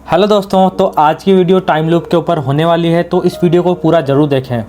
Hello दोस्तों, तो आज की वीडियो टाइम लूप के ऊपर होने वाली है, तो इस वीडियो को पूरा ज़रूर देखें।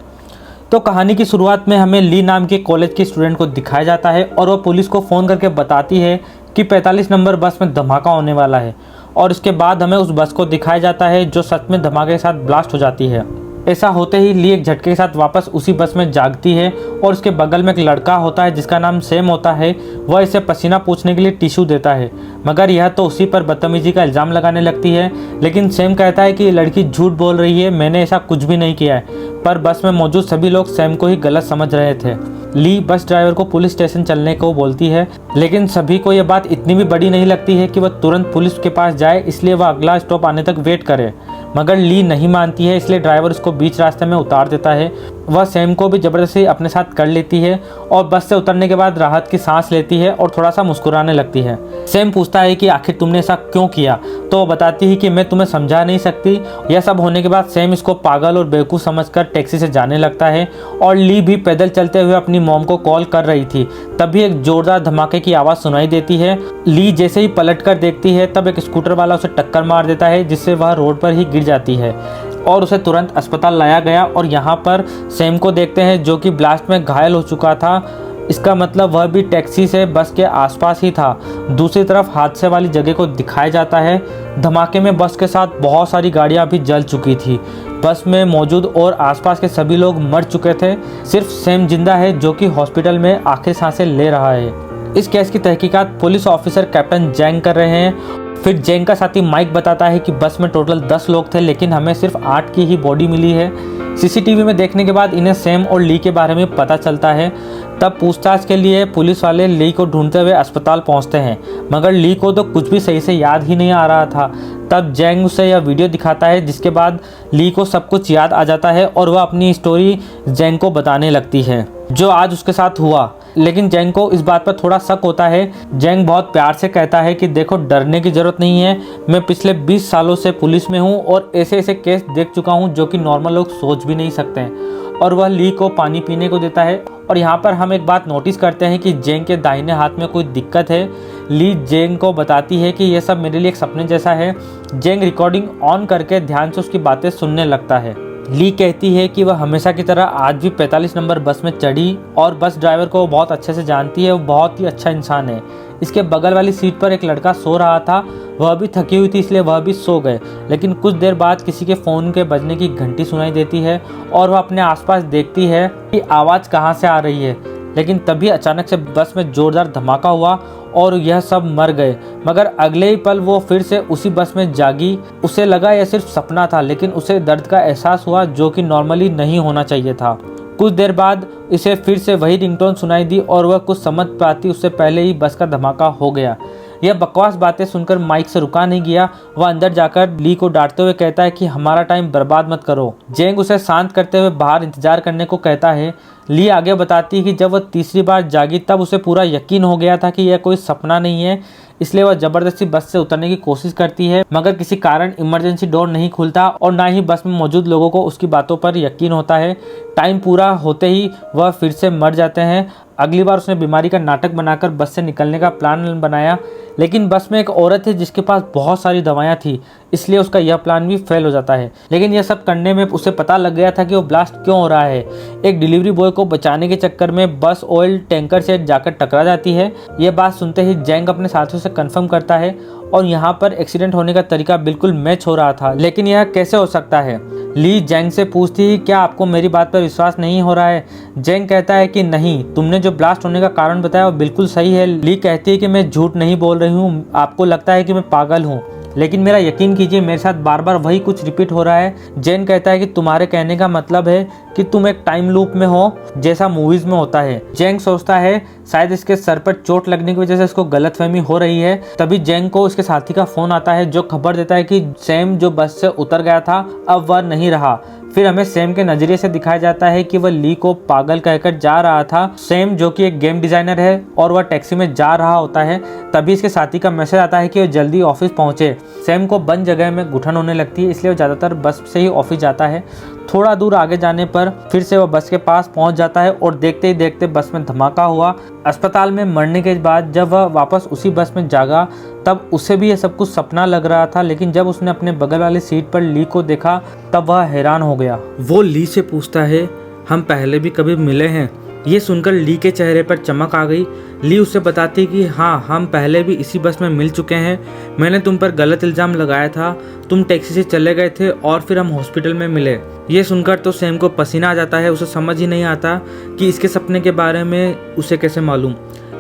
तो कहानी की शुरुआत में हमें ली नाम के कॉलेज की स्टूडेंट को दिखाया जाता है और वह पुलिस को फ़ोन करके बताती है कि 45 नंबर बस में धमाका होने वाला है। और इसके बाद हमें उस बस को दिखाया जाता है जो सच में धमाके के साथ ब्लास्ट हो जाती है। ऐसा होते ही ली एक झटके के साथ वापस उसी बस में जागती है और उसके बगल में एक लड़का होता है जिसका नाम सैम होता है। वह इसे पसीना पोंछने के लिए टिश्यू देता है, मगर यह तो उसी पर बदतमीजी का इल्ज़ाम लगाने लगती है। लेकिन सैम कहता है कि ये लड़की झूठ बोल रही है, मैंने ऐसा कुछ भी नहीं किया है। पर बस में मौजूद सभी लोग सैम को ही गलत समझ रहे थे। ली बस ड्राइवर को पुलिस स्टेशन चलने को बोलती है, लेकिन सभी को यह बात इतनी भी बड़ी नहीं लगती है कि वह तुरंत पुलिस के पास जाए, इसलिए वह अगला स्टॉप आने तक वेट करे। मगर ली नहीं मानती है, इसलिए ड्राइवर उसको बीच रास्ते में उतार देता है। वह सैम को भी ज़बरदस्ती अपने साथ कर लेती है और बस से उतरने के बाद राहत की सांस लेती है और थोड़ा सा मुस्कुराने लगती है। सैम पूछता है कि आखिर तुमने ऐसा क्यों किया, तो वो बताती है कि मैं तुम्हें समझा नहीं सकती। यह सब होने के बाद सैम इसको पागल और बेवकूफ़ समझकर टैक्सी से जाने लगता है और ली भी पैदल चलते हुए अपनी मॉम को कॉल कर रही थी। तभी एक जोरदार धमाके की आवाज़ सुनाई देती है। ली जैसे ही पलट कर देखती है तब एक स्कूटर वाला उसे टक्कर मार देता है, जिससे वह रोड पर ही गिर जाती है और उसे तुरंत अस्पताल लाया गया। और यहाँ पर सैम को देखते हैं जो कि ब्लास्ट में घायल हो चुका था। इसका मतलब वह भी टैक्सी से बस के आसपास ही था। दूसरी तरफ हादसे वाली जगह को दिखाया जाता है। धमाके में बस के साथ बहुत सारी गाड़ियाँ भी जल चुकी थी। बस में मौजूद और आसपास के सभी लोग मर चुके थे। सिर्फ सैम जिंदा है जो कि हॉस्पिटल में आखिरी सांसें ले रहा है। इस केस की तहकीकात पुलिस ऑफिसर कैप्टन जैंग कर रहे हैं। फिर जैंग का साथी माइक बताता है कि बस में टोटल 10 लोग थे, लेकिन हमें सिर्फ 8 की ही बॉडी मिली है। सीसीटीवी में देखने के बाद इन्हें सैम और ली के बारे में पता चलता है। तब पूछताछ के लिए पुलिस वाले ली को ढूंढते हुए अस्पताल पहुंचते हैं, मगर ली को तो कुछ भी सही से याद ही नहीं आ रहा था। तब जैंग उसे यह वीडियो दिखाता है, जिसके बाद ली को सब कुछ याद आ जाता है और वह अपनी स्टोरी जैंग को बताने लगती है जो आज उसके साथ हुआ। लेकिन जैंग को इस बात पर थोड़ा शक होता है। जैंग बहुत प्यार से कहता है कि देखो, डरने की ज़रूरत नहीं है, मैं पिछले 20 सालों से पुलिस में हूँ और ऐसे ऐसे केस देख चुका हूँ जो कि नॉर्मल लोग सोच भी नहीं सकते हैं। और वह ली को पानी पीने को देता है। और यहाँ पर हम एक बात नोटिस करते हैं कि जैंग के दाहिने हाथ में कोई दिक्कत है। ली जैंग को बताती है कि यह सब मेरे लिए एक सपने जैसा है। जैंग रिकॉर्डिंग ऑन करके ध्यान से उसकी बातें सुनने लगता है। ली कहती है कि वह हमेशा की तरह आज भी 45 नंबर बस में चढ़ी और बस ड्राइवर को बहुत अच्छे से जानती है। वो बहुत ही अच्छा इंसान है। इसके बगल वाली सीट पर एक लड़का सो रहा था, वह भी थकी हुई थी, इसलिए वह भी सो गए। लेकिन कुछ देर बाद किसी के फ़ोन के बजने की घंटी सुनाई देती है और वह अपने आसपास देखती है कि आवाज़ कहाँ से आ रही है। लेकिन तभी अचानक से बस में ज़ोरदार धमाका हुआ और यह सब मर गए। मगर अगले ही पल वो फिर से उसी बस में जागी। उसे लगा यह सिर्फ सपना था, लेकिन उसे दर्द का एहसास हुआ जो कि नॉर्मली नहीं होना चाहिए था। कुछ देर बाद इसे फिर से वही रिंगटोन सुनाई दी और वह कुछ समझ पाती उससे पहले ही बस का धमाका हो गया। यह बकवास बातें सुनकर माइक से रुका नहीं गया। वह अंदर जाकर ली को डांटते हुए कहता है कि हमारा टाइम बर्बाद मत करो। जैंग उसे शांत करते हुए बाहर इंतजार करने को कहता है। ली आगे बताती है कि जब वह तीसरी बार जागी तब उसे पूरा यकीन हो गया था कि यह कोई सपना नहीं है, इसलिए वह जबरदस्ती बस से उतरने की कोशिश करती है। मगर किसी कारण इमरजेंसी डोर नहीं खुलता और ना ही बस में मौजूद लोगों को उसकी बातों पर यकीन होता है। टाइम पूरा होते ही वह फिर से मर जाते हैं। अगली बार उसने बीमारी का नाटक बनाकर बस से निकलने का प्लान बनाया, लेकिन बस में एक औरत थी जिसके पास बहुत सारी दवाइयाँ थी, इसलिए उसका यह प्लान भी फेल हो जाता है। लेकिन यह सब करने में उसे पता लग गया था कि वो ब्लास्ट क्यों हो रहा है। एक डिलीवरी बॉय को बचाने के चक्कर में बस ऑयल टैंकर से जाकर टकरा जाती है। यह बात सुनते ही जैंग अपने साथियों से कंफर्म करता है और यहाँ पर एक्सीडेंट होने का तरीका बिल्कुल मैच हो रहा था, लेकिन यह कैसे हो सकता है। ली जैंग से पूछती है, क्या आपको मेरी बात पर विश्वास नहीं हो रहा है। जैंग कहता है कि नहीं, तुमने जो ब्लास्ट होने का कारण बताया वो बिल्कुल सही है। ली कहती है कि मैं झूठ नहीं बोल रही हूँ, आपको लगता है कि मैं पागल हूँ, लेकिन मेरा यकीन कीजिए, मेरे साथ बार बार वही कुछ रिपीट हो रहा है। जैन कहता है कि तुम्हारे कहने का मतलब है कि तुम एक टाइम लूप में हो, जैसा मूवीज में होता है। जैंग सोचता है शायद इसके सर पर चोट लगने की वजह से इसको गलतफहमी हो रही है। तभी जैंग को उसके साथी का फोन आता है जो खबर देता है कि सैम जो बस से उतर गया था अब वह नहीं रहा। फिर हमें सैम के नजरिए से दिखाया जाता है कि वह ली को पागल कहकर जा रहा था। सैम जो कि एक गेम डिजाइनर है और वह टैक्सी में जा रहा होता है। तभी इसके साथी का मैसेज आता है कि वह जल्दी ऑफिस पहुंचे। सैम को बंद जगह में घुटन होने लगती है, इसलिए वो ज़्यादातर बस से ही ऑफिस जाता है। थोड़ा दूर आगे जाने पर फिर से वह बस के पास पहुंच जाता है और देखते ही देखते बस में धमाका हुआ। अस्पताल में मरने के बाद जब वह वापस उसी बस में जागा तब उसे भी यह सब कुछ सपना लग रहा था, लेकिन जब उसने अपने बगल वाली सीट पर ली को देखा तब वह हैरान हो गया। वो ली से पूछता है, हम पहले भी कभी मिले हैं? ये सुनकर ली के चेहरे पर चमक आ गई। ली उससे बताती कि हाँ, हम पहले भी इसी बस में मिल चुके हैं। मैंने तुम पर गलत इल्ज़ाम लगाया था, तुम टैक्सी से चले गए थे और फिर हम हॉस्पिटल में मिले। ये सुनकर तो सैम को पसीना आ जाता है। उसे समझ ही नहीं आता कि इसके सपने के बारे में उसे कैसे मालूम।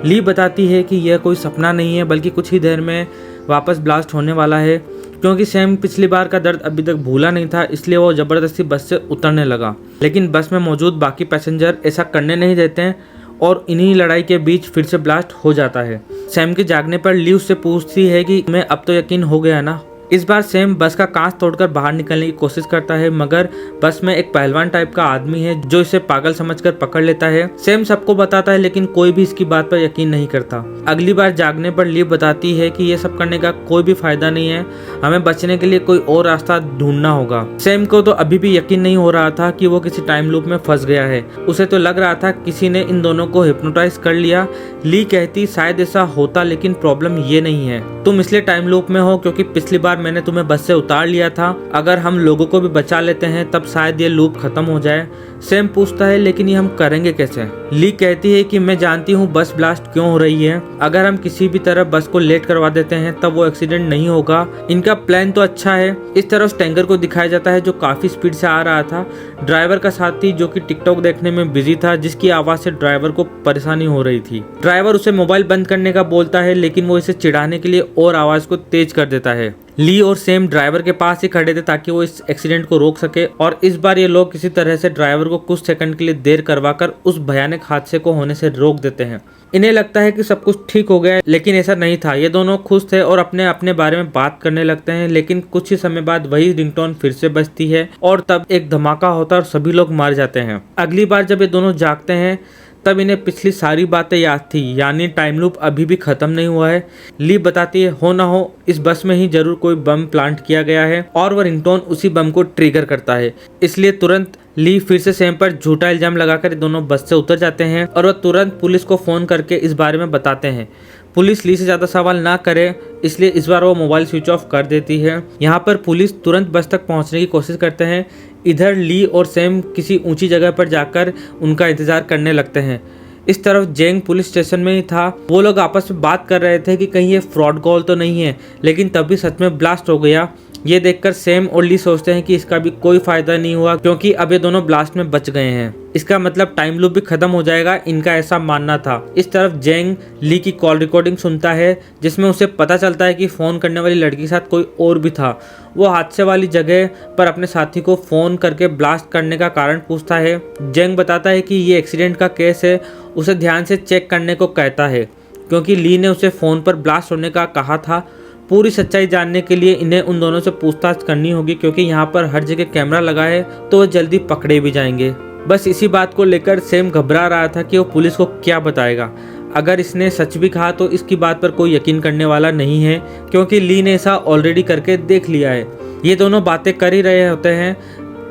ली बताती है कि यह कोई सपना नहीं है, बल्कि कुछ ही देर में वापस ब्लास्ट होने वाला है। क्योंकि सैम पिछली बार का दर्द अभी तक भूला नहीं था, इसलिए वो ज़बरदस्ती बस से उतरने लगा। लेकिन बस में मौजूद बाकी पैसेंजर ऐसा करने नहीं देते हैं और इन्हीं लड़ाई के बीच फिर से ब्लास्ट हो जाता है। सैम के जागने पर ली उससे पूछती है कि तुम्हें अब तो यकीन हो गया ना? इस बार सैम बस का कांच तोड़कर बाहर निकलने की कोशिश करता है, मगर बस में एक पहलवान टाइप का आदमी है जो इसे पागल समझकर पकड़ लेता है। सैम सबको बताता है, लेकिन कोई भी इसकी बात पर यकीन नहीं करता। अगली बार जागने पर ली बताती है कि ये सब करने का कोई भी फायदा नहीं है, हमें बचने के लिए कोई और रास्ता ढूंढना होगा। सैम को तो अभी भी यकीन नहीं हो रहा था कि वो किसी टाइम लूप में फंस गया है। उसे तो लग रहा था किसी ने इन दोनों को हिप्नोटाइज कर लिया। ली कहती, शायद ऐसा होता, लेकिन प्रॉब्लम ये नहीं है, तुम इसलिए टाइम लूप में हो क्योंकि पिछली बार मैंने तुम्हें बस से उतार लिया था। अगर हम लोगों को भी बचा लेते हैं तब शायद ये लूप खत्म हो जाए। सैम पूछता है, लेकिन ये हम करेंगे कैसे? ली कहती है कि मैं जानती हूँ बस ब्लास्ट क्यों हो रही है। अगर हम किसी भी तरह बस को लेट करवा देते हैं तब वो एक्सीडेंट नहीं होगा। इनका प्लान तो अच्छा है। इस तरह उस टैंकर को दिखाया जाता है जो काफी स्पीड से आ रहा था। ड्राइवर का साथी जो कि टिकटॉक देखने में बिजी था, जिसकी आवाज से ड्राइवर को परेशानी हो रही थी। ड्राइवर उसे मोबाइल बंद करने का बोलता है, लेकिन वो इसे चिढ़ाने के लिए और आवाज को तेज कर देता है। ली और सैम ड्राइवर के पास ही खड़े थे ताकि वो इस एक्सीडेंट को रोक सके, और इस बार ये लोग किसी तरह से ड्राइवर को कुछ सेकंड के लिए देर करवाकर उस भयानक हादसे को होने से रोक देते हैं। इन्हें लगता है कि सब कुछ ठीक हो गया है, लेकिन ऐसा नहीं था। ये दोनों खुश थे और अपने अपने बारे में बात करने लगते हैं, लेकिन कुछ ही समय बाद वही रिंगटोन फिर से बजती है और तब एक धमाका होता है और सभी लोग मार जाते हैं। अगली बार जब ये दोनों जागते हैं तब इन्हें पिछली सारी बातें याद थी, यानी टाइम लूप अभी भी खत्म नहीं हुआ है। ली बताती है, हो ना हो इस बस में ही जरूर कोई बम प्लांट किया गया है और वह रिंगटोन उसी बम को ट्रिगर करता है। इसलिए तुरंत ली फिर से सैम पर झूठा इल्जाम लगाकर दोनों बस से उतर जाते हैं और वह तुरंत पुलिस को फोन करके इस बारे में बताते हैं। पुलिस ली से ज्यादा सवाल ना करे, इसलिए इस बार वो मोबाइल स्विच ऑफ कर देती है। यहाँ पर पुलिस तुरंत बस तक पहुँचने की कोशिश करते हैं। इधर ली और सैम किसी ऊंची जगह पर जाकर उनका इंतजार करने लगते हैं। इस तरफ जेंग पुलिस स्टेशन में ही था। वो लोग आपस में बात कर रहे थे कि कहीं ये फ्रॉड कॉल तो नहीं है, लेकिन तभी सच में ब्लास्ट हो गया। ये देखकर सैम और ली सोचते हैं कि इसका भी कोई फायदा नहीं हुआ, क्योंकि अब ये दोनों ब्लास्ट में बच गए हैं। इसका मतलब टाइम लूप भी खत्म हो जाएगा, इनका ऐसा मानना था। इस तरफ जेंग ली की कॉल रिकॉर्डिंग सुनता है, जिसमें उसे पता चलता है कि फोन करने वाली लड़की के साथ कोई और भी था। वो हादसे वाली जगह पर अपने साथी को फोन करके ब्लास्ट करने का कारण पूछता है। जेंग बताता है कि ये एक्सीडेंट का केस है, उसे ध्यान से चेक करने को कहता है, क्योंकि ली ने उसे फोन पर ब्लास्ट होने का कहा था। पूरी सच्चाई जानने के लिए इन्हें उन दोनों से पूछताछ करनी होगी, क्योंकि यहाँ पर हर जगह कैमरा लगा है तो वो जल्दी पकड़े भी जाएंगे। बस इसी बात को लेकर सैम घबरा रहा था कि वो पुलिस को क्या बताएगा। अगर इसने सच भी कहा तो इसकी बात पर कोई यकीन करने वाला नहीं है, क्योंकि ली ने ऐसा ऑलरेडी करके देख लिया है। ये दोनों बातें कर ही रहे होते हैं।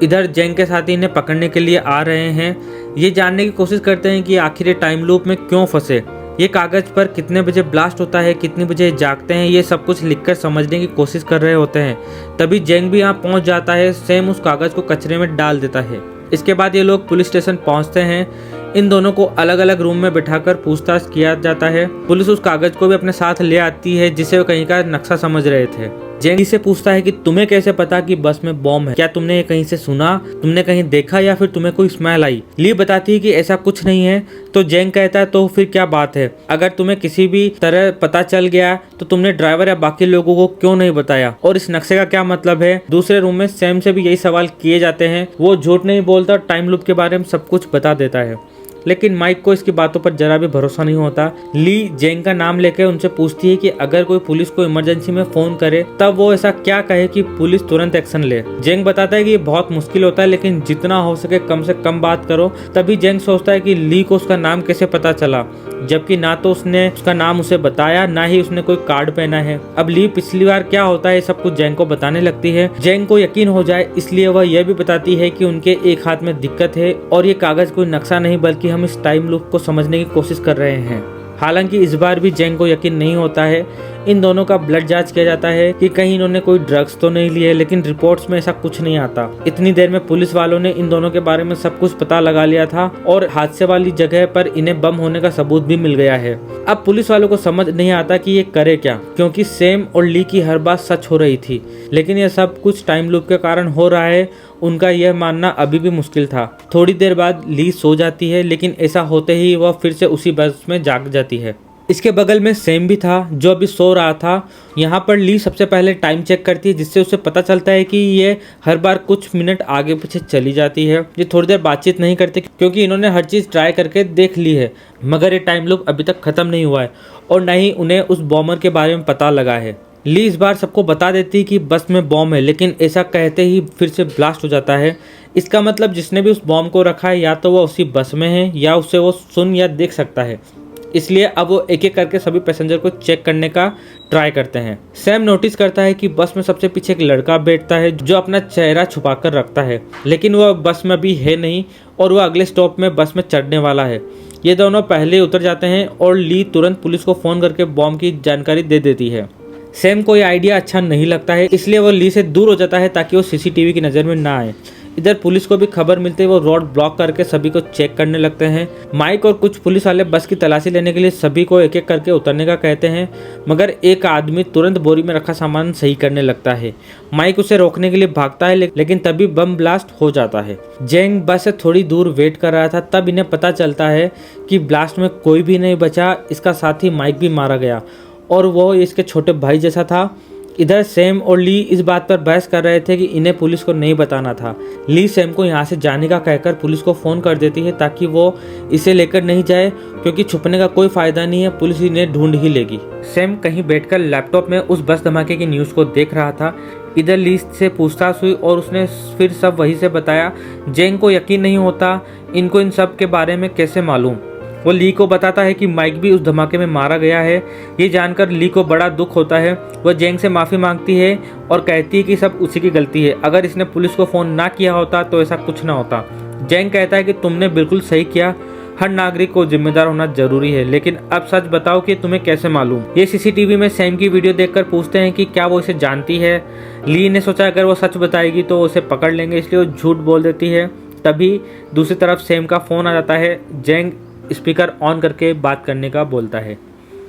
इधर जेंग के साथी इन्हें पकड़ने के लिए आ रहे हैं। ये जानने की कोशिश करते हैं कि आखिर ये टाइम लूप में क्यों फंसे, ये कागज पर कितने बजे ब्लास्ट होता है, कितने बजे जागते हैं, ये सब कुछ लिखकर समझने की कोशिश कर रहे होते हैं। तभी जेंग भी यहाँ पहुँच जाता है। सैम उस कागज को कचरे में डाल देता है। इसके बाद ये लोग पुलिस स्टेशन पहुँचते हैं। इन दोनों को अलग अलग रूम में बिठाकर पूछताछ किया जाता है। पुलिस उस कागज को भी अपने साथ ले आती है जिसे वो कहीं का नक्शा समझ रहे थे। जेंग से पूछता है कि तुम्हें कैसे पता कि बस में बॉम्ब है, क्या तुमने ये कहीं से सुना, तुमने कहीं देखा या फिर तुम्हें कोई स्मेल आई? ली बताती है कि ऐसा कुछ नहीं है। तो जेंग कहता है, तो फिर क्या बात है? अगर तुम्हें किसी भी तरह पता चल गया तो तुमने ड्राइवर या बाकी लोगों को क्यों नहीं बताया, और इस नक्शे का क्या मतलब है? दूसरे रूम में सैम से भी यही सवाल किए जाते हैं। वो झूठ नहीं बोलता, टाइम लूप के बारे में सब कुछ बता देता है। लेकिन माइक को इसकी बातों पर जरा भी भरोसा नहीं होता। ली जेंग का नाम लेकर उनसे पूछती है कि अगर कोई पुलिस को इमरजेंसी में फोन करे तब वो ऐसा क्या कहे कि पुलिस तुरंत एक्शन ले। जेंग बताता है कि ये बहुत मुश्किल होता है, लेकिन जितना हो सके कम से कम बात करो। तभी जेंग सोचता है कि ली को उसका नाम कैसे पता चला, जबकि ना तो उसने उसका नाम उसे बताया, ना ही उसने कोई कार्ड पहना है। अब ली पिछली बार क्या होता है सब कुछ जेंग को बताने लगती है। जेंग को यकीन हो जाए इसलिए वह यह भी बताती है कि उनके एक हाथ में दिक्कत है और ये कागज कोई नक्शा नहीं बल्कि हम इस टाइम लूप को समझने की कोशिश कर रहे हैं। हालांकि इस बार भी जेंग को यकीन नहीं होता है। इन दोनों का ब्लड जांच किया जाता है कि कहीं इन्होंने कोई ड्रग्स तो नहीं लिए, लेकिन रिपोर्ट्स में ऐसा कुछ नहीं आता। इतनी देर में पुलिस वालों ने इन दोनों के बारे में सब कुछ पता लगा लिया था और हादसे वाली जगह पर इन्हें बम होने का सबूत भी मिल गया है। अब पुलिस वालों को समझ नहीं आता कि ये करे क्या, क्योंकि सैम और ली की हर बात सच हो रही थी, लेकिन यह सब कुछ टाइम लूप के कारण हो रहा है। उनका यह मानना अभी भी मुश्किल था। थोड़ी देर बाद ली सो जाती है, लेकिन ऐसा होते ही वह फिर से उसी बस में जाग जाती है। इसके बगल में सैम भी था जो अभी सो रहा था। यहाँ पर ली सबसे पहले टाइम चेक करती है, जिससे उसे पता चलता है कि ये हर बार कुछ मिनट आगे पीछे चली जाती है। ये थोड़ी देर बातचीत नहीं करते क्योंकि इन्होंने हर चीज़ ट्राई करके देख ली है, मगर ये टाइम लूप अभी तक ख़त्म नहीं हुआ है और न ही उन्हें उस बॉम्बर के बारे में पता लगा है। ली इस बार सबको बता देती है कि बस में बॉम्ब है, लेकिन ऐसा कहते ही फिर से ब्लास्ट हो जाता है। इसका मतलब जिसने भी उस बॉम्ब को रखा है या तो वो उसी बस में है या उसे वो सुन या देख सकता है। इसलिए अब वो एक एक करके सभी पैसेंजर को चेक करने का ट्राई करते हैं। सैम नोटिस करता है कि बस में सबसे पीछे एक लड़का बैठता है जो अपना चेहरा छुपाकर रखता है, लेकिन वह बस में अभी है नहीं और वह अगले स्टॉप में बस में चढ़ने वाला है। ये दोनों पहले उतर जाते हैं और ली तुरंत पुलिस को फ़ोन करके बॉम्ब की जानकारी दे देती है। सैम को यह आइडिया अच्छा नहीं लगता है, इसलिए वो ली से दूर हो जाता है ताकि वो सीसीटीवी की नज़र में ना आए। इधर पुलिस को भी खबर मिलते ही वो रोड ब्लॉक करके सभी को चेक करने लगते हैं। माइक और कुछ पुलिस वाले बस की तलाशी लेने के लिए सभी को एक एक करके उतरने का कहते हैं, मगर एक आदमी तुरंत बोरी में रखा सामान सही करने लगता है। माइक उसे रोकने के लिए भागता है, लेकिन तभी बम ब्लास्ट हो जाता है। जेंग बस से थोड़ी दूर वेट कर रहा था, तब इन्हें पता चलता है कि ब्लास्ट में कोई भी नहीं बचा, इसका साथी माइक भी मारा गया और वो इसके छोटे भाई जैसा था। इधर सैम और ली इस बात पर बहस कर रहे थे कि इन्हें पुलिस को नहीं बताना था। ली सैम को यहाँ से जाने का कहकर पुलिस को फ़ोन कर देती है ताकि वो इसे लेकर नहीं जाए, क्योंकि छुपने का कोई फ़ायदा नहीं है, पुलिस इन्हें ढूंढ ही लेगी। सैम कहीं बैठकर लैपटॉप में उस बस धमाके की न्यूज़ को देख रहा था। इधर ली से पूछताछ हुई और उसने फिर सब वही से बताया। जेंग को यकीन नहीं होता इनको इन सब के बारे में कैसे मालूम। वो ली को बताता है कि माइक भी उस धमाके में मारा गया है। ये जानकर ली को बड़ा दुख होता है। वह जेंग से माफ़ी मांगती है और कहती है कि सब उसी की गलती है, अगर इसने पुलिस को फ़ोन ना किया होता तो ऐसा कुछ ना होता। जेंग कहता है कि तुमने बिल्कुल सही किया, हर नागरिक को जिम्मेदार होना जरूरी है, लेकिन अब सच बताओ कि तुम्हें कैसे मालूम। ये सीसीटीवी में सैम की वीडियो देखकर पूछते हैं कि क्या वो इसे जानती है। ली ने सोचा अगर वो सच बताएगी तो उसे पकड़ लेंगे, इसलिए वो झूठ बोल देती है। तभी दूसरी तरफ सैम का फ़ोन आ जाता है। जेंग स्पीकर ऑन करके बात करने का बोलता है।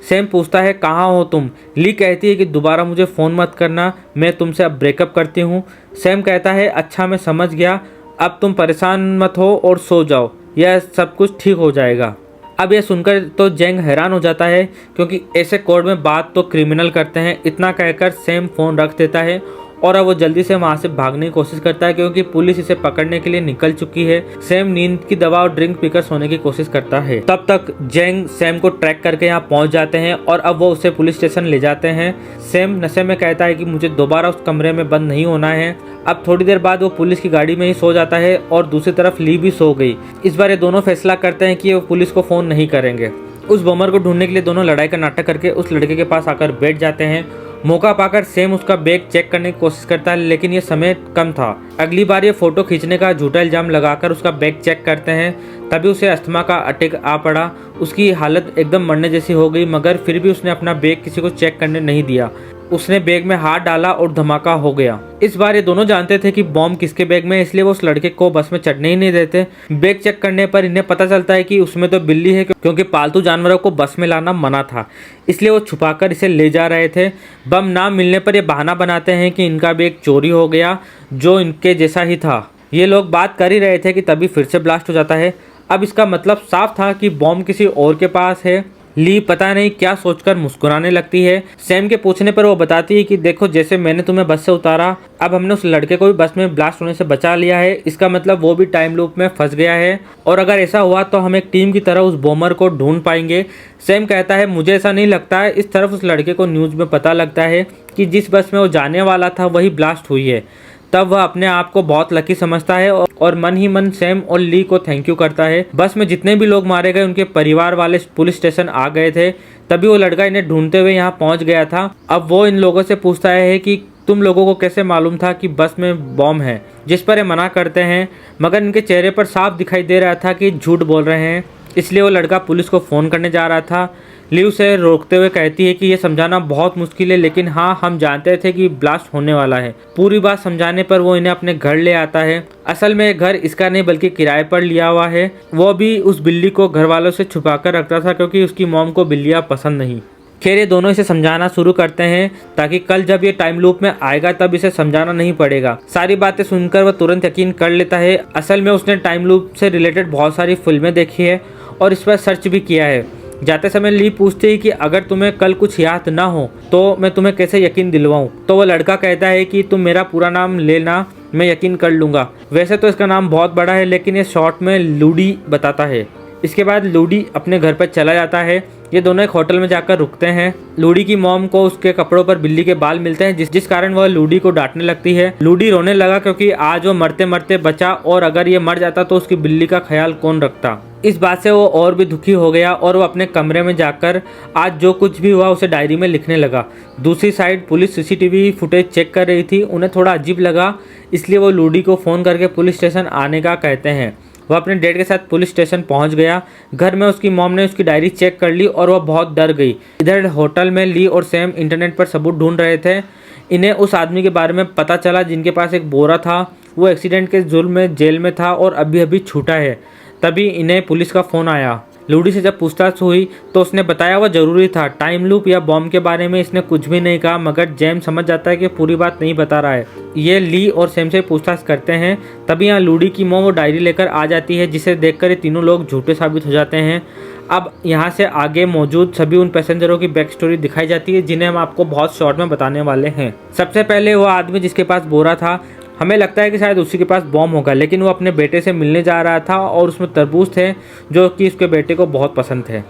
सैम पूछता है कहाँ हो तुम। ली कहती है कि दोबारा मुझे फ़ोन मत करना, मैं तुमसे अब ब्रेकअप करती हूँ। सैम कहता है अच्छा मैं समझ गया, अब तुम परेशान मत हो और सो जाओ, यह सब कुछ ठीक हो जाएगा। अब यह सुनकर तो जेंग हैरान हो जाता है, क्योंकि ऐसे कोड में बात तो क्रिमिनल करते हैं। इतना कहकर सैम फ़ोन रख देता है और अब वो जल्दी से वहाँ से भागने की कोशिश करता है, क्योंकि पुलिस इसे पकड़ने के लिए निकल चुकी है। सैम नींद की दवा और ड्रिंक पीकर सोने की कोशिश करता है। तब तक जेंग सैम को ट्रैक करके यहाँ पहुँच जाते हैं और अब वो उसे पुलिस स्टेशन ले जाते हैं। सैम नशे में कहता है कि मुझे दोबारा उस कमरे में बंद नहीं होना है। अब थोड़ी देर बाद वो पुलिस की गाड़ी में ही सो जाता है और दूसरी तरफ ली भी सो गई। इस बार ये दोनों फैसला करते हैं कि वो पुलिस को फ़ोन नहीं करेंगे। उस बमर को ढूंढने के लिए दोनों लड़ाई का नाटक करके उस लड़के के पास आकर बैठ जाते हैं। मौका पाकर सैम उसका बैग चेक करने की कोशिश करता है, लेकिन ये समय कम था। अगली बार ये फोटो खींचने का झूठा इल्जाम लगाकर उसका बैग चेक करते हैं, तभी उसे अस्थमा का अटैक आ पड़ा। उसकी हालत एकदम मरने जैसी हो गई, मगर फिर भी उसने अपना बैग किसी को चेक करने नहीं दिया। उसने बैग में हाथ डाला और धमाका हो गया। इस बार ये दोनों जानते थे कि बॉम्ब किसके बैग में है, इसलिए वो उस लड़के को बस में चढ़ने ही नहीं देते। बैग चेक करने पर इन्हें पता चलता है कि उसमें तो बिल्ली है, क्योंकि पालतू जानवरों को बस में लाना मना था, इसलिए वो छुपाकर इसे ले जा रहे थे। बम ना मिलने पर ये बहाना बनाते हैं कि इनका बैग चोरी हो गया, जो इनके जैसा ही था। ये लोग बात कर ही रहे थे कि तभी फिर से ब्लास्ट हो जाता है। अब इसका मतलब साफ था कि बॉम्ब किसी और के पास है, ली पता नहीं क्या सोचकर मुस्कुराने लगती है। सैम के पूछने पर वो बताती है कि देखो, जैसे मैंने तुम्हें बस से उतारा, अब हमने उस लड़के को भी बस में ब्लास्ट होने से बचा लिया है। इसका मतलब वो भी टाइम लूप में फंस गया है, और अगर ऐसा हुआ तो हम एक टीम की तरह उस बॉमर को ढूंढ पाएंगे। सैम कहता है मुझे ऐसा नहीं लगता है। इस तरफ उस लड़के को न्यूज़ में पता लगता है कि जिस बस में वो जाने वाला था वही ब्लास्ट हुई है। तब वह अपने आप को बहुत लकी समझता है और मन ही मन सैम और ली को थैंक यू करता है। बस में जितने भी लोग मारे गए उनके परिवार वाले पुलिस स्टेशन आ गए थे, तभी वो लड़का इन्हें ढूंढते हुए यहाँ पहुँच गया था। अब वो इन लोगों से पूछता है कि तुम लोगों को कैसे मालूम था कि बस में बॉम्ब है, जिस पर ये मना करते हैं, मगर इनके चेहरे पर साफ दिखाई दे रहा था कि झूठ बोल रहे हैं। इसलिए वो लड़का पुलिस को फ़ोन करने जा रहा था। ली उसे रोकते हुए कहती है कि ये समझाना बहुत मुश्किल है, लेकिन हाँ, हम जानते थे कि ब्लास्ट होने वाला है। पूरी बात समझाने पर वो इन्हें अपने घर ले आता है। असल में घर इसका नहीं बल्कि किराए पर लिया हुआ है। वो भी उस बिल्ली को घर वालों से छुपा कर रखता था क्योंकि उसकी मॉम को बिल्लियाँ पसंद नहीं। खैर, ये दोनों इसे समझाना शुरू करते हैं ताकि कल जब ये टाइम लूप में आएगा तब इसे समझाना नहीं पड़ेगा। सारी बातें सुनकर वह तुरंत यकीन कर लेता है। असल में उसने टाइम लूप से रिलेटेड बहुत सारी फिल्में देखी है और इस पर सर्च भी किया है। जाते समय ली पूछती है कि अगर तुम्हें कल कुछ याद ना हो तो मैं तुम्हें कैसे यकीन दिलवाऊं। तो वह लड़का कहता है कि तुम मेरा पूरा नाम लेना, मैं यकीन कर लूँगा। वैसे तो इसका नाम बहुत बड़ा है, लेकिन ये शॉर्ट में लूडी बताता है। इसके बाद लूडी अपने घर पर चला जाता है। ये दोनों एक होटल में जाकर रुकते हैं। लूडी की मॉम को उसके कपड़ों पर बिल्ली के बाल मिलते हैं, जिस कारण वह लूडी को डांटने लगती है। लूडी रोने लगा क्योंकि आज वो मरते मरते बचा, और अगर ये मर जाता तो उसकी बिल्ली का ख्याल कौन रखता। इस बात से वो और भी दुखी हो गया और वो अपने कमरे में जाकर आज जो कुछ भी हुआ उसे डायरी में लिखने लगा। दूसरी side police CCTV footage check कर रही थी। उन्हें थोड़ा अजीब लगा, इसलिए वो लूडी को फ़ोन करके पुलिस स्टेशन आने का कहते हैं। वह अपने डैड के साथ पुलिस स्टेशन पहुंच गया। घर में उसकी मॉम ने उसकी डायरी चेक कर ली और वह बहुत डर गई। इधर होटल में ली और सैम इंटरनेट पर सबूत ढूंढ रहे थे। इन्हें उस आदमी के बारे में पता चला जिनके पास एक बोरा था। वो एक्सीडेंट के जुर्म में जेल में था और अभी अभी छूटा है। तभी इन्हें पुलिस का फ़ोन आया। लूडी से जब पूछताछ हुई तो उसने बताया वह ज़रूरी था। टाइम लूप या बॉम्ब के बारे में इसने कुछ भी नहीं कहा, मगर जेम्स समझ जाता है कि पूरी बात नहीं बता रहा है। ये ली और सैम से पूछताछ करते हैं। तभी यहाँ लूडी की मॉम वो डायरी लेकर आ जाती है, जिसे देखकर ये तीनों लोग झूठे साबित हो जाते हैं। अब यहाँ से आगे मौजूद सभी उन पैसेंजरों की बैक स्टोरी दिखाई जाती है, जिन्हें हम आपको बहुत शॉर्ट में बताने वाले हैं। सबसे पहले वो आदमी जिसके पास बोरा था, हमें लगता है कि शायद उसी के पास बॉम्ब होगा, लेकिन वो अपने बेटे से मिलने जा रहा था और उसमें तरबूज थे जो कि उसके बेटे को बहुत पसंद थे।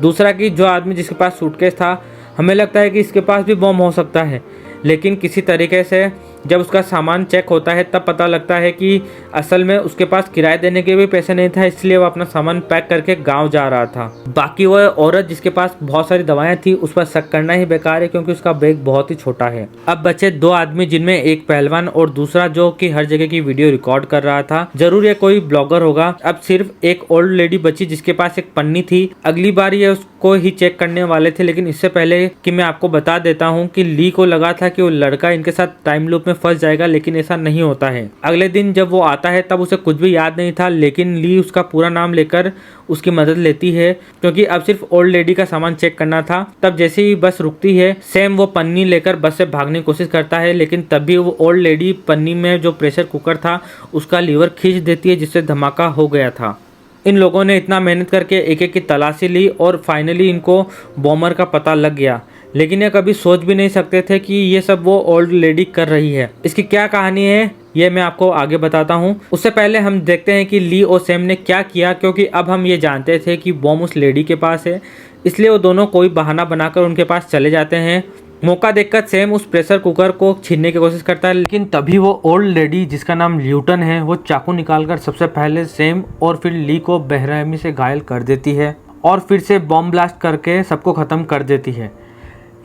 दूसरा कि जो आदमी जिसके पास सूटकेस था, हमें लगता है कि इसके पास भी बॉम्ब हो सकता है, लेकिन किसी तरीके से जब उसका सामान चेक होता है तब पता लगता है कि असल में उसके पास किराए देने के भी पैसे नहीं था, इसलिए वो अपना सामान पैक करके गांव जा रहा था। बाकी वह औरत जिसके पास बहुत सारी दवाएं थी, उस पर शक करना ही बेकार है क्योंकि उसका बैग बहुत ही छोटा है। अब बचे दो आदमी, जिनमें एक पहलवान और दूसरा जो कि हर जगह की वीडियो रिकॉर्ड कर रहा था। जरूर ये कोई ब्लॉगर होगा। अब सिर्फ एक ओल्ड लेडी बची जिसके पास एक पन्नी थी। अगली बार ये उसको ही चेक करने वाले थे, लेकिन इससे पहले कि मैं आपको बता देता हूँ कि ली को लगा था कि वो लड़का इनके साथ टाइम लूप में फंस जाएगा, लेकिन ऐसा नहीं होता है। अगले दिन जब वो आता है तब उसे कुछ भी याद नहीं था, लेकिन ली उसका पूरा नाम लेकर उसकी मदद लेती है क्योंकि अब सिर्फ ओल्ड लेडी का सामान चेक करना था। तब जैसे ही बस रुकती है, सैम वो पन्नी लेकर बस से भागने की कोशिश करता है, लेकिन तभी वो ओल्ड लेडी पन्नी में जो प्रेशर कुकर था उसका लीवर खींच देती है, जिससे धमाका हो गया था। इन लोगों ने इतना मेहनत करके एक एक की तलाशी ली और फाइनली इनको बॉमर का पता लग गया, लेकिन ये कभी सोच भी नहीं सकते थे कि ये सब वो ओल्ड लेडी कर रही है। इसकी क्या कहानी है ये मैं आपको आगे बताता हूँ। उससे पहले हम देखते हैं कि ली और सैम ने क्या किया, क्योंकि अब हम ये जानते थे कि बॉम्ब उस लेडी के पास है, इसलिए वो दोनों कोई बहाना बनाकर उनके पास चले जाते हैं। मौका देखकर सैम उस प्रेशर कुकर को छीनने की कोशिश करता है, लेकिन तभी वो ओल्ड लेडी जिसका नाम ल्यूटन है, वो चाकू निकालकर सबसे पहले सैम और फिर ली को बेरहमी से घायल कर देती है और फिर से बॉम्ब ब्लास्ट करके सबको ख़त्म कर देती है।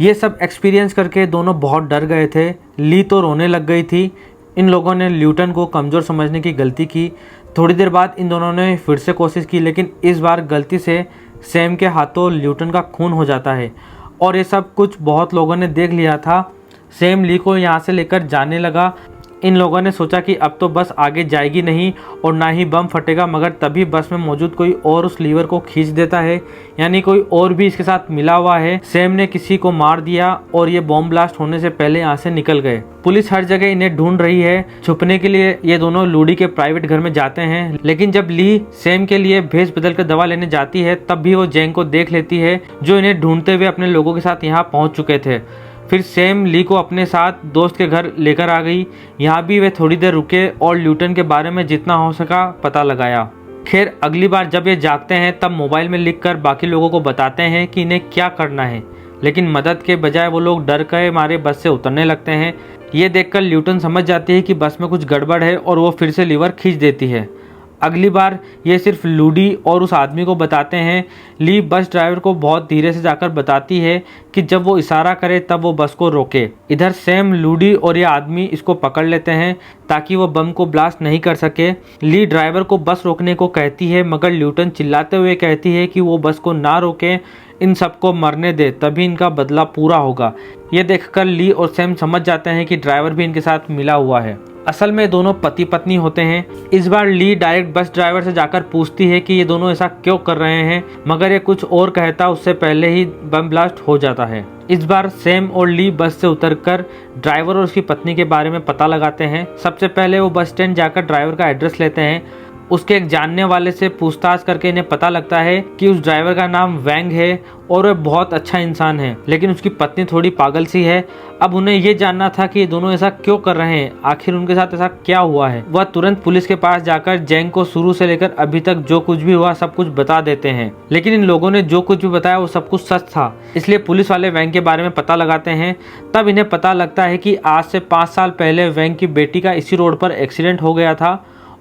ये सब एक्सपीरियंस करके दोनों बहुत डर गए थे। ली तो रोने लग गई थी। इन लोगों ने ल्यूटन को कमज़ोर समझने की गलती की। थोड़ी देर बाद इन दोनों ने फिर से कोशिश की, लेकिन इस बार गलती से सैम के हाथों ल्यूटन का खून हो जाता है और ये सब कुछ बहुत लोगों ने देख लिया था। सैम ली को यहाँ से लेकर जाने लगा। इन लोगों ने सोचा कि अब तो बस आगे जाएगी नहीं और ना ही बम फटेगा, मगर तभी बस में मौजूद कोई और उस लीवर को खींच देता है, यानी कोई और भी इसके साथ मिला हुआ है। सैम ने किसी को मार दिया और ये बॉम्ब ब्लास्ट होने से पहले यहाँ से निकल गए। पुलिस हर जगह इन्हें ढूंढ रही है। छुपने के लिए ये दोनों लूडी के प्राइवेट घर में जाते हैं, लेकिन जब ली सैम के लिए भेष बदल कर दवा लेने जाती है तब भी वो जैंग को देख लेती है, जो इन्हें ढूंढते हुए अपने लोगों के साथ यहाँ पहुंच चुके थे। फिर सैम ली को अपने साथ दोस्त के घर लेकर आ गई। यहाँ भी वे थोड़ी देर रुके और ल्यूटन के बारे में जितना हो सका पता लगाया। खैर अगली बार जब ये जागते हैं तब मोबाइल में लिखकर बाकी लोगों को बताते हैं कि इन्हें क्या करना है, लेकिन मदद के बजाय वो लोग डर के मारे बस से उतरने लगते हैं। ये देखकर ल्यूटन समझ जाती है कि बस में कुछ गड़बड़ है और वो फिर से लीवर खींच देती है। अगली बार ये सिर्फ लूडी और उस आदमी को बताते हैं। ली बस ड्राइवर को बहुत धीरे से जाकर बताती है कि जब वो इशारा करे तब वो बस को रोके। इधर सैम, लूडी और ये आदमी इसको पकड़ लेते हैं ताकि वो बम को ब्लास्ट नहीं कर सके। ली ड्राइवर को बस रोकने को कहती है, मगर ल्यूटन चिल्लाते हुए कहती है कि वो बस को ना रोके, इन सबको मरने दे, तभी इनका बदला पूरा होगा। ये देखकर ली और सैम समझ जाते हैं कि ड्राइवर भी इनके साथ मिला हुआ है। असल में दोनों पति पत्नी होते हैं। इस बार ली डायरेक्ट बस ड्राइवर से जाकर पूछती है कि ये दोनों ऐसा क्यों कर रहे हैं, मगर ये कुछ और कहता उससे पहले ही बम ब्लास्ट हो जाता है। इस बार सैम और ली बस से उतरकर ड्राइवर और उसकी पत्नी के बारे में पता लगाते हैं। सबसे पहले वो बस स्टैंड जाकर ड्राइवर का एड्रेस लेते हैं। उसके एक जानने वाले से पूछताछ करके इन्हें पता लगता है कि उस ड्राइवर का नाम वैंग है और वह बहुत अच्छा इंसान है, लेकिन उसकी पत्नी थोड़ी पागल सी है। अब उन्हें ये जानना था कि ये दोनों ऐसा क्यों कर रहे हैं, आखिर उनके साथ ऐसा क्या हुआ है। वह तुरंत पुलिस के पास जाकर जैंग को शुरू से लेकर अभी तक जो कुछ भी हुआ सब कुछ बता देते हैं, लेकिन इन लोगों ने जो कुछ भी बताया वो सब कुछ सच था। इसलिए पुलिस वाले वैंग के बारे में पता लगाते हैं। तब इन्हें पता लगता है कि आज से 5 साल पहले वैंग की बेटी का इसी रोड पर एक्सीडेंट हो गया था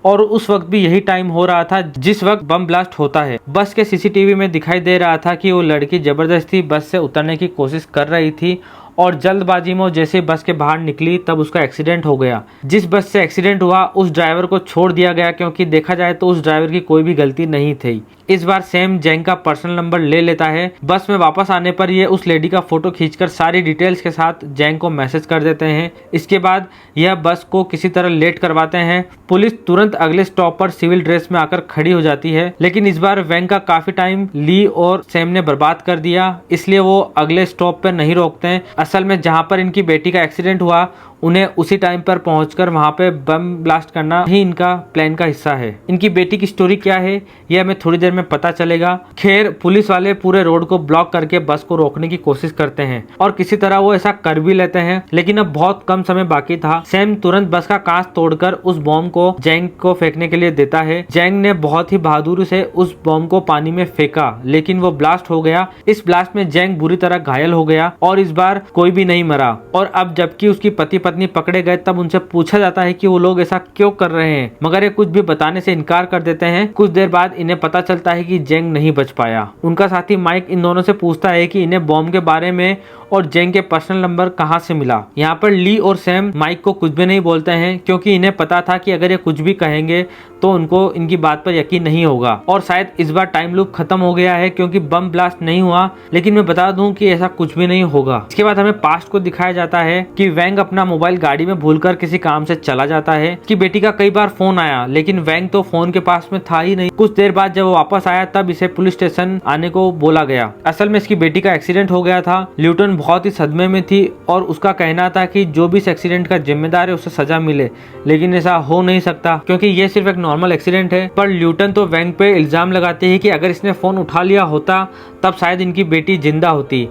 और उस वक्त भी यही टाइम हो रहा था जिस वक्त बम ब्लास्ट होता है। बस के सीसीटीवी में दिखाई दे रहा था कि वो लड़की जबरदस्ती बस से उतरने की कोशिश कर रही थी और जल्दबाजी में जैसे बस के बाहर निकली तब उसका एक्सीडेंट हो गया। जिस बस से एक्सीडेंट हुआ उस ड्राइवर को छोड़ दिया गया, क्योंकि देखा जाए तो उस ड्राइवर की कोई भी गलती नहीं थी। इस बार सैम जैंग का पर्सनल नंबर ले लेता है। बस में वापस आने पर ये उस लेडी का फोटो खींचकर सारी डिटेल्स के साथ जैंग को मैसेज कर देते हैं। इसके बाद यह बस को किसी तरह लेट करवाते हैं। पुलिस तुरंत अगले स्टॉप पर सिविल ड्रेस में आकर खड़ी हो जाती है, लेकिन इस बार वैंग का काफी टाइम ली और सैम ने बर्बाद कर दिया, इसलिए वो अगले स्टॉप पर नहीं रोकते हैं। असल में जहाँ पर इनकी बेटी का एक्सीडेंट हुआ उन्हें उसी टाइम पर पहुंचकर वहां पे बम ब्लास्ट करना ही इनका प्लान का हिस्सा है। इनकी बेटी की स्टोरी क्या है यह हमें थोड़ी देर में पता चलेगा। खैर पुलिस वाले पूरे रोड को ब्लॉक करके बस को रोकने की कोशिश करते हैं और किसी तरह वो ऐसा कर भी लेते हैं, लेकिन अब बहुत कम समय बाकी था। सैम तुरंत बस का कांच तोड़कर उस बॉम्ब को जैंग को फेंकने के लिए देता है। जैंग ने बहुत ही बहादुरी से उस बॉम्ब को पानी में फेंका, लेकिन वो ब्लास्ट हो गया। इस ब्लास्ट में जैंग बुरी तरह घायल हो गया और इस बार कोई भी नहीं मरा। और अब जबकि उसकी पति पत्नी पकड़े गए तब उनसे पूछा जाता है कि वो लोग ऐसा क्यों कर रहे हैं, मगर ये कुछ भी बताने से इनकार कर देते हैं। कुछ देर बाद इन्हें पता चलता है कि जैंग नहीं बच पाया। उनका साथी माइक इन दोनों से पूछता है कि इन्हें बॉम्ब के बारे में और जैंग के पर्सनल नंबर कहां से मिला। यहाँ पर ली और सैम माइक को कुछ भी नहीं बोलते हैं, क्योंकि इन्हें पता था कि अगर ये कुछ भी कहेंगे तो उनको इनकी बात पर यकीन नहीं होगा। और शायद इस बार टाइम लूप खत्म हो गया है, क्योंकि बम ब्लास्ट नहीं हुआ, लेकिन मैं बता दूं कि ऐसा कुछ भी नहीं होगा। इसके बाद हमें पास्ट को दिखाया जाता है कि वैंग अपना मोबाइल गाड़ी में भूलकर किसी काम से चला जाता है। कि बेटी का कई बार फोन आया, लेकिन वैंग तो फोन के पास में था ही नहीं। कुछ देर बाद जब वो वापस आया तब इसे पुलिस स्टेशन आने को बोला गया। असल में इसकी बेटी का एक्सीडेंट हो गया था। ल्यूटन बहुत ही सदमे में थी और उसका कहना था कि जो भी इस एक्सीडेंट का जिम्मेदार है उसे सजा मिले, लेकिन ऐसा हो नहीं सकता क्योंकि ये सिर्फ एक नॉर्मल एक्सीडेंट है। पर ल्यूटन तो वैंग पे इल्जाम लगाती है कि अगर इसने फोन उठा लिया होता तब शायद इनकी बेटी जिंदा होती।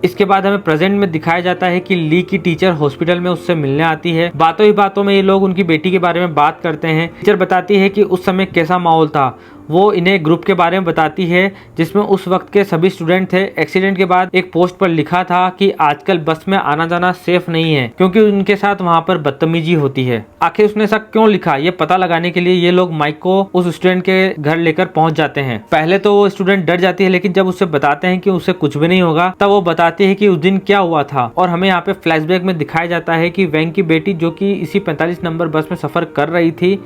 इसके बाद हमें प्रेजेंट में दिखाया जाता है कि ली की टीचर हॉस्पिटल में उससे मिलने आती है। बातों ही बातों में ये लोग उनकी बेटी के बारे में बात करते हैं। टीचर बताती है कि उस समय कैसा माहौल था। वो इन्हें ग्रुप के बारे में बताती है जिसमें उस वक्त के सभी स्टूडेंट थे। एक्सीडेंट के बाद एक पोस्ट पर लिखा था कि आजकल बस में आना जाना सेफ नहीं है क्योंकि उनके साथ वहाँ पर बदतमीजी होती है। आखिर उसने ऐसा क्यों लिखा ये पता लगाने के लिए ये लोग माइक को उस स्टूडेंट के घर लेकर पहुंच जाते हैं। पहले तो वो स्टूडेंट डर जाती है, लेकिन जब उससे बताते हैं कि उससे कुछ भी नहीं होगा तब वो बताती है कि उस दिन क्या हुआ था। और हमें यहाँ पे फ्लैशबैक में दिखाया जाता है कि वैंग की बेटी जो कि इसी 45 नंबर बस में सफर कर रही थी,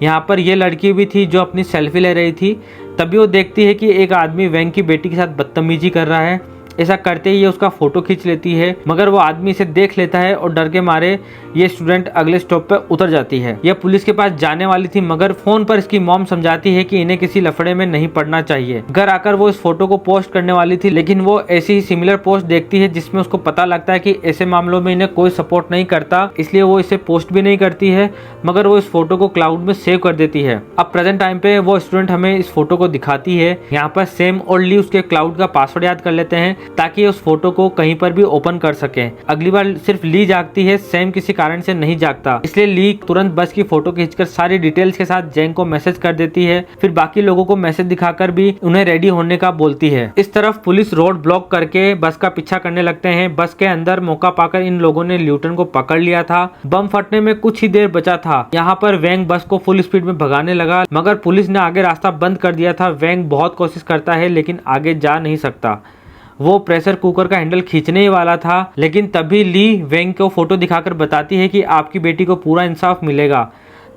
यहाँ पर ये लड़की भी थी जो अपनी सेल्फी ले रही थी। तभी वो देखती है कि एक आदमी वैंग की बेटी के साथ बदतमीजी कर रहा है। ऐसा करते ही ये उसका फोटो खींच लेती है, मगर वो आदमी इसे देख लेता है और डर के मारे ये स्टूडेंट अगले स्टॉप पे उतर जाती है। यह पुलिस के पास जाने वाली थी, मगर फोन पर इसकी मॉम समझाती है कि इन्हें किसी लफड़े में नहीं पड़ना चाहिए। घर आकर वो इस फोटो को पोस्ट करने वाली थी, लेकिन वो ऐसी ही सिमिलर पोस्ट देखती है जिसमें उसको पता लगता है कि ऐसे मामलों में इन्हें कोई सपोर्ट नहीं करता, इसलिए वो इसे पोस्ट भी नहीं करती है, मगर वो इस फोटो को क्लाउड में सेव कर देती है। अब प्रेजेंट टाइम पे वो स्टूडेंट हमें इस फोटो को दिखाती है। यहाँ पर सैम और ली उसके क्लाउड का पासवर्ड याद कर लेते हैं ताकि उस फोटो को कहीं पर भी ओपन कर सके। अगली बार सिर्फ ली जागती है, सैम किसी कारण से नहीं जागता, इसलिए ली तुरंत बस की फोटो खींचकर सारी डिटेल्स के साथ जैंग को मैसेज कर देती है। फिर बाकी लोगों को मैसेज दिखाकर भी उन्हें रेडी होने का बोलती है। इस तरफ पुलिस रोड ब्लॉक करके बस का पीछा करने लगते हैं। बस के अंदर मौका पाकर इन लोगों ने ल्यूटन को पकड़ लिया था। बम फटने में कुछ ही देर बचा था। यहाँ पर वैंग बस को फुल स्पीड में भगाने लगा, मगर पुलिस ने आगे रास्ता बंद कर दिया था। वैंग बहुत कोशिश करता है लेकिन आगे जा नहीं सकता। वो प्रेशर कुकर का हैंडल खींचने ही वाला था, लेकिन तभी ली वैंग को फोटो दिखाकर बताती है कि आपकी बेटी को पूरा इंसाफ मिलेगा।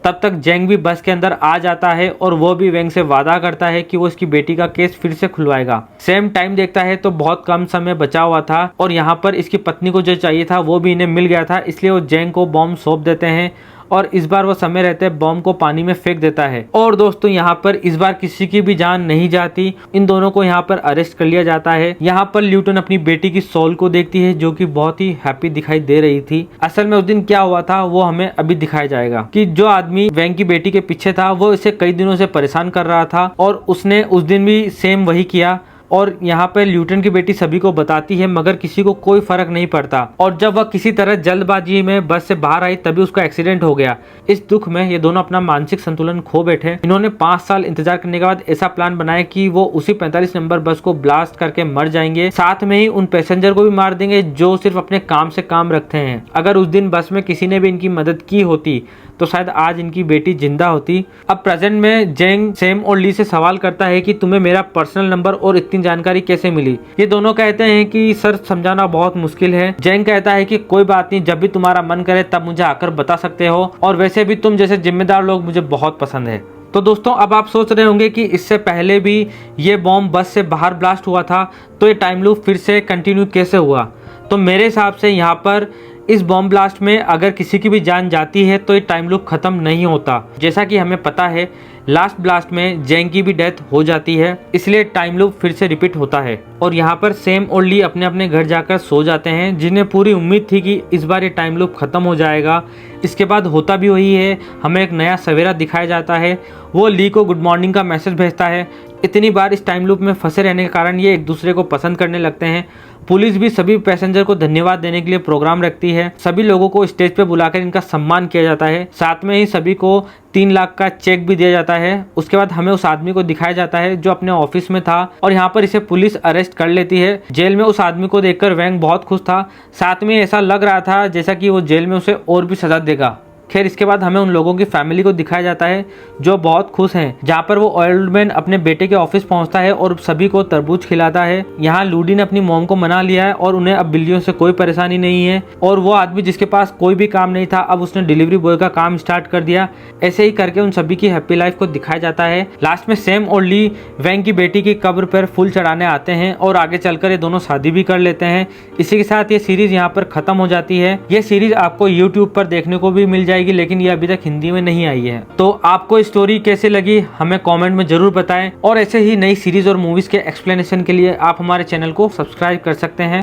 तब तक जैंग भी बस के अंदर आ जाता है और वो भी वैंग से वादा करता है कि वो इसकी बेटी का केस फिर से खुलवाएगा। सैम टाइम देखता है तो बहुत कम समय बचा हुआ था और यहाँ पर इसकी पत्नी को जो चाहिए था वो भी इन्हें मिल गया था, इसलिए वो जैंग को बॉम्ब सौंप देते हैं और इस बार वो समय रहते बॉम्ब को पानी में फेंक देता है। और दोस्तों यहाँ पर इस बार किसी की भी जान नहीं जाती। इन दोनों को यहाँ पर अरेस्ट कर लिया जाता है। यहाँ पर ल्यूटन अपनी बेटी की सोल को देखती है जो कि बहुत ही हैप्पी दिखाई दे रही थी। असल में उस दिन क्या हुआ था वो हमें अभी दिखाया जाएगा कि जो आदमी वैंग की बेटी के पीछे था वो इसे कई दिनों से परेशान कर रहा था और उसने उस दिन भी सेम वही किया। और यहाँ पे ल्यूटन की बेटी सभी को बताती है, मगर किसी को कोई फर्क नहीं पड़ता। और जब वह किसी तरह जल्दबाजी में बस से बाहर आई तभी उसका एक्सीडेंट हो गया। इस दुख में ये दोनों अपना मानसिक संतुलन खो बैठे। इन्होंने 5 साल इंतजार करने के बाद ऐसा प्लान बनाया कि वो उसी 45 नंबर बस को ब्लास्ट करके मर जाएंगे, साथ में ही उन पैसेंजर को भी मार देंगे जो सिर्फ अपने काम से काम रखते हैं। अगर उस दिन बस में किसी ने भी इनकी मदद की होती तो शायद आज इनकी बेटी जिंदा होती। अब प्रेजेंट में जैंग सैम और ली से सवाल करता है कि तुम्हें मेरा पर्सनल नंबर और इतनी जानकारी कैसे मिली। ये दोनों कहते हैं कि सर समझाना बहुत मुश्किल है। जैंग कहता है कि कोई बात नहीं, जब भी तुम्हारा मन करे तब मुझे आकर बता सकते हो, और वैसे भी तुम जैसे जिम्मेदार लोग मुझे बहुत पसंद है। तो दोस्तों अब आप सोच रहे होंगे कि इससे पहले भी ये बॉम्ब बस से बाहर ब्लास्ट हुआ था, तो ये टाइम लूप फिर से कंटिन्यू कैसे हुआ। तो मेरे हिसाब से यहाँ पर इस बॉम्ब ब्लास्ट में अगर किसी की भी जान जाती है तो ये टाइम लूप खत्म नहीं होता। जैसा कि हमें पता है लास्ट ब्लास्ट में जैंग की भी डेथ हो जाती है, इसलिए टाइम लूप फिर से रिपीट होता है। और यहाँ पर सैम और ली अपने अपने घर जाकर सो जाते हैं, जिन्हें पूरी उम्मीद थी कि इस बार ये टाइम लूप खत्म हो जाएगा। इसके बाद होता भी वही है, हमें एक नया सवेरा दिखाया जाता है। वो ली को गुड मॉर्निंग का मैसेज भेजता है। इतनी बार इस टाइम लूप में फंसे रहने के कारण ये एक दूसरे को पसंद करने लगते हैं। पुलिस भी सभी पैसेंजर को धन्यवाद देने के लिए प्रोग्राम रखती है। सभी लोगों को स्टेज पे बुलाकर इनका सम्मान किया जाता है। साथ में ही सभी को 3 लाख का चेक भी दिया जाता है। उसके बाद हमें उस आदमी को दिखाया जाता है जो अपने ऑफिस में था और यहाँ पर इसे पुलिस अरेस्ट कर लेती है। जेल में उस आदमी को देखकर वैंग बहुत खुश था। साथ में ऐसा लग रहा था जैसा कि वो जेल में उसे और भी सजा देगा। खैर इसके बाद हमें उन लोगों की फैमिली को दिखाया जाता है जो बहुत खुश हैं। जहाँ पर वो ओल्ड मैन अपने बेटे के ऑफिस पहुँचता है और सभी को तरबूज खिलाता है। यहाँ लूडी ने अपनी मॉम को मना लिया है और उन्हें अब बिल्लियों से कोई परेशानी नहीं है। और वो आदमी जिसके पास कोई भी काम नहीं था अब उसने डिलीवरी बॉय का काम स्टार्ट कर दिया। ऐसे ही करके उन सभी की हैप्पी लाइफ को दिखाया जाता है। लास्ट में सैम और ली वैंग की बेटी की कब्र पर फूल चढ़ाने आते हैं और आगे चलकर ये दोनों शादी भी कर लेते हैं। इसी के साथ ये सीरीज यहाँ पर खत्म हो जाती है। ये सीरीज आपको यूट्यूब पर देखने को भी मिल जाएगी, लेकिन ये अभी तक हिंदी में नहीं आई है। तो आपको स्टोरी कैसे लगी हमें कमेंट में जरूर बताएं, और ऐसे ही नई सीरीज और मूवीज के एक्सप्लेनेशन के लिए आप हमारे चैनल को सब्सक्राइब कर सकते हैं।